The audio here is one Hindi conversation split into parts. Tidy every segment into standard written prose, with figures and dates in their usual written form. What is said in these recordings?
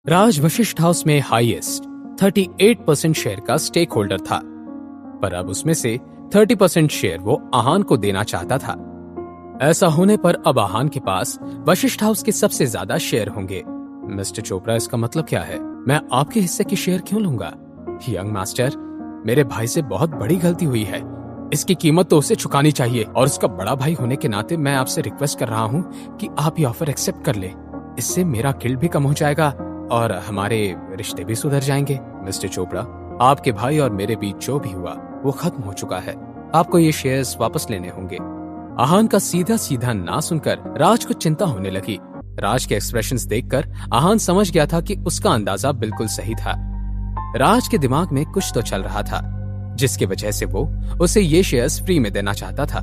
राज वशिष्ठ हाउस में हाईएस्ट 38% शेयर का स्टेक होल्डर था, पर अब उसमें से 30% शेयर वो आहान को देना चाहता था। ऐसा होने पर अब आहान के पास वशिष्ठ हाउस के सबसे ज्यादा शेयर होंगे। मिस्टर चोपड़ा, इसका मतलब क्या है? मैं आपके हिस्से की शेयर क्यों लूंगा? यंग मास्टर, मेरे भाई से बहुत बड़ी गलती हुई है। इसकी कीमत तो उसे चुकानी चाहिए, और उसका बड़ा भाई होने के नाते मैं आपसे रिक्वेस्ट कर रहा हूँ कि आप ये ऑफर एक्सेप्ट कर ले। इससे मेरा गिल्ट भी कम हो जाएगा और हमारे रिश्ते भी सुधर जाएंगे। मिस्टर चोपड़ा, आपके भाई और मेरे बीच जो भी हुआ वो खत्म हो चुका है। आपको ये शेयर्स वापस लेने होंगे। आहान का सीधा सीधा ना सुनकर राज को चिंता होने लगी। राज के एक्सप्रेशंस देखकर आहान समझ गया था कि उसका अंदाजा बिल्कुल सही था। राज के दिमाग में कुछ तो चल रहा था, जिसकी वजह से वो उसे ये शेयर्स फ्री में देना चाहता था।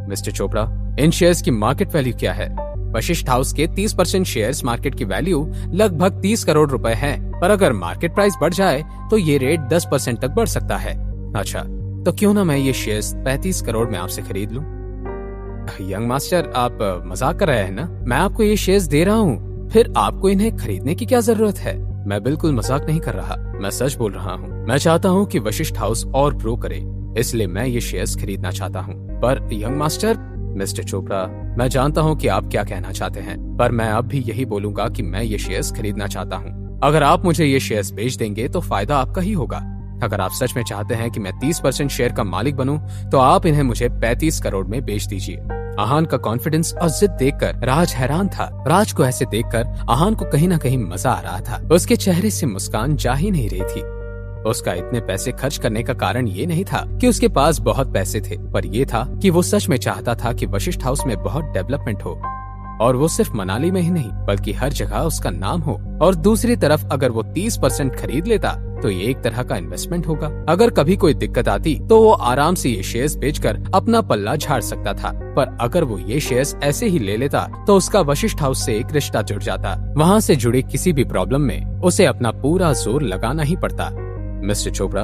मिस्टर चोपड़ा, इन शेयर्स की मार्केट वैल्यू क्या है? वशिष्ठ हाउस के 30% शेयर्स मार्केट की वैल्यू लगभग 30 करोड़ रुपए है, पर अगर मार्केट प्राइस बढ़ जाए तो ये रेट 10% तक बढ़ सकता है। अच्छा, तो क्यों ना मैं ये शेयर्स 35 करोड़ में आपसे खरीद लूं? यंग मास्टर, आप मजाक कर रहे हैं ना? मैं आपको ये शेयर्स दे रहा हूँ, फिर आपको इन्हें खरीदने की क्या जरूरत है? मैं बिल्कुल मजाक नहीं कर रहा, मैं सच बोल रहा हूँ। मैं चाहता हूँ कि वशिष्ठ हाउस और ग्रो करे, इसलिए मैं ये शेयर्स खरीदना चाहता हूँ। पर यंग मास्टर, मिस्टर चोपड़ा, मैं जानता हूँ कि आप क्या कहना चाहते हैं, पर मैं अब भी यही बोलूंगा कि मैं ये शेयर्स खरीदना चाहता हूँ। अगर आप मुझे ये शेयर्स बेच देंगे तो फायदा आपका ही होगा। अगर आप सच में चाहते हैं कि मैं 30% शेयर का मालिक बनूं, तो आप इन्हें मुझे 35 करोड़ में बेच दीजिए। आहान का कॉन्फिडेंस और जिद देखकर राज हैरान था। राज को ऐसे देखकर आहान को कहीं ना कहीं मजा आ रहा था। उसके चेहरे से मुस्कान जा ही नहीं रही थी। उसका इतने पैसे खर्च करने का कारण ये नहीं था कि उसके पास बहुत पैसे थे, पर यह था कि वो सच में चाहता था कि वशिष्ठ हाउस में बहुत डेवलपमेंट हो, और वो सिर्फ मनाली में ही नहीं बल्कि हर जगह उसका नाम हो। और दूसरी तरफ अगर वो 30% खरीद लेता तो ये एक तरह का इन्वेस्टमेंट होगा। अगर कभी कोई दिक्कत आती तो वो आराम से ये शेयर्स बेचकर अपना पल्ला झाड़ सकता था। पर अगर वो ये शेयर्स ऐसे ही ले लेता तो उसका वशिष्ठ हाउस से एक रिश्ता जुड़ जाता। वहाँ से जुड़े किसी भी प्रॉब्लम में उसे अपना पूरा जोर लगाना ही पड़ता। मिस्टर चोपड़ा,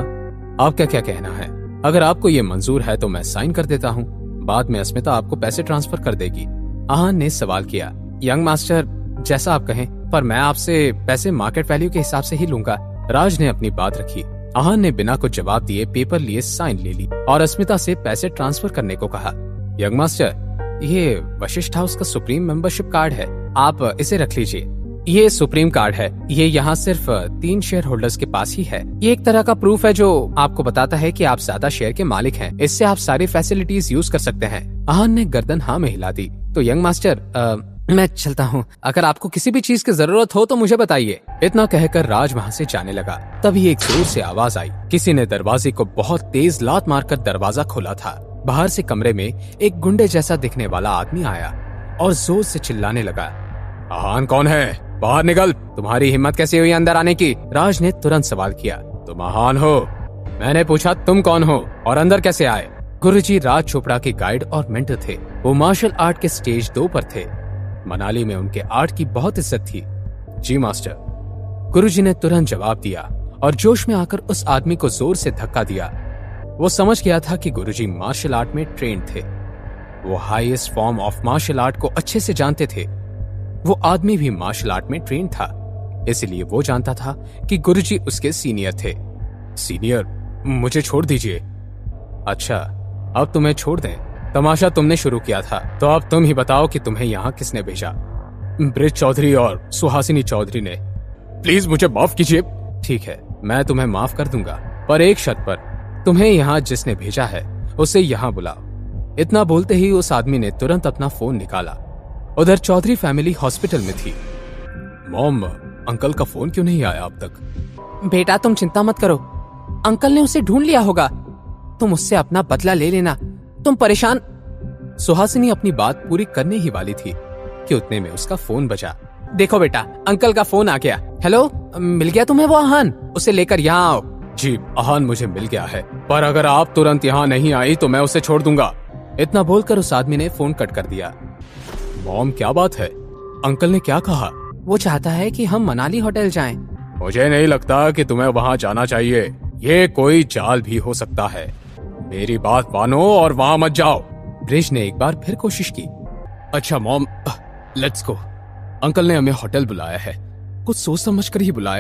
आपका क्या कहना है? अगर आपको ये मंजूर है तो मैं साइन कर देता हूँ। बाद में अस्मिता आपको पैसे ट्रांसफर कर देगी। आहान ने सवाल किया। यंग मास्टर, जैसा आप कहें, पर मैं आपसे पैसे मार्केट वैल्यू के हिसाब से ही लूंगा। राज ने अपनी बात रखी। आहान ने बिना कुछ जवाब दिए पेपर लिए साइन ले ली और अस्मिता से पैसे ट्रांसफर करने को कहा। यंग मास्टर, ये वशिष्ठ हाउस का सुप्रीम मेंबरशिप कार्ड है, आप इसे रख लीजिए। ये सुप्रीम कार्ड है, ये यहाँ सिर्फ 3 शेयर होल्डर्स के पास ही है। ये एक तरह का प्रूफ है जो आपको बताता है कि आप ज्यादा शेयर के मालिक हैं। इससे आप सारी फैसिलिटीज यूज कर सकते हैं। आहान ने गर्दन हाँ में हिला दी। तो यंग मास्टर, मैं चलता हूँ। अगर आपको किसी भी चीज की जरूरत हो तो मुझे बताइए। इतना कहकर राज वहाँ से जाने लगा। तभी एक जोर से आवाज आई। किसी ने दरवाजे को बहुत तेज लात मारकर दरवाजा खोला था। बाहर से कमरे में एक गुंडे जैसा दिखने वाला आदमी आया और जोर से चिल्लाने लगा, आहान कौन है? बाहर निकल। तुम्हारी हिम्मत कैसे हुई अंदर आने की? राज ने तुरंत सवाल किया। तुम आहान हो? मैंने पूछा तुम कौन हो और अंदर कैसे आए? गुरुजी राज चोपड़ा के गाइड और मेंटर थे। वो मार्शल आर्ट के स्टेज 2 पर थे। मनाली में उनके आर्ट की बहुत इज्जत थी। जी मास्टर, गुरुजी ने तुरंत जवाब दिया और जोश में आकर उस आदमी को जोर से धक्का दिया। वो समझ गया था कि गुरुजी मार्शल आर्ट में ट्रेंड थे। वो highest form of martial art को अच्छे से जानते थे। वो आदमी भी मार्शल आर्ट में ट्रेंड था, इसलिए वो जानता था कि गुरुजी उसके सीनियर थे। सीनियर, मुझे छोड़ दीजिए। अच्छा, अब तुम्हें छोड़ दें? तमाशा तुमने शुरू किया था, तो अब तुम ही बताओ कि तुम्हें यहाँ किसने भेजा? ब्रिज चौधरी और सुहासिनी चौधरी ने। प्लीज मुझे माफ कीजिए। ठीक है, मैं तुम्हें माफ कर दूंगा, पर एक शर्त पर। तुम्हें यहाँ जिसने भेजा है उसे यहाँ बुलाओ। इतना बोलते ही उस आदमी ने तुरंत अपना फोन निकाला। उधर चौधरी फैमिली हॉस्पिटल में थी। मॉम, अंकल का फोन क्यों नहीं आया अब तक? बेटा, तुम चिंता मत करो, अंकल ने उसे ढूंढ लिया होगा। तुम उससे अपना बदला ले लेना, तुम परेशान। सुहासिनी अपनी बात पूरी करने ही वाली थी कि उतने में उसका फोन बजा। देखो बेटा, अंकल का फोन आ गया। हेलो, मिल गया तुम्हें वो आहान? उसे लेकर यहाँ आओ। जी, आहान मुझे मिल गया है, पर अगर आप तुरंत यहाँ नहीं आई तो मैं उसे छोड़ दूंगा। इतना बोलकर उस आदमी ने फोन कट कर दिया। मॉम, क्या बात है? अंकल ने क्या कहा? वो चाहता है कि हम मनाली होटल जाएं। मुझे नहीं लगता कि तुम्हें वहाँ जाना चाहिए। ये कोई चाल भी हो सकता है। मेरी बात मानो और वहाँ मत जाओ। ब्रिज ने एक बार फिर कोशिश की। अच्छा मॉम, लेट्स गो। अंकल ने हमें होटल बुलाया है। कुछ सोच समझ कर ही बुलाया।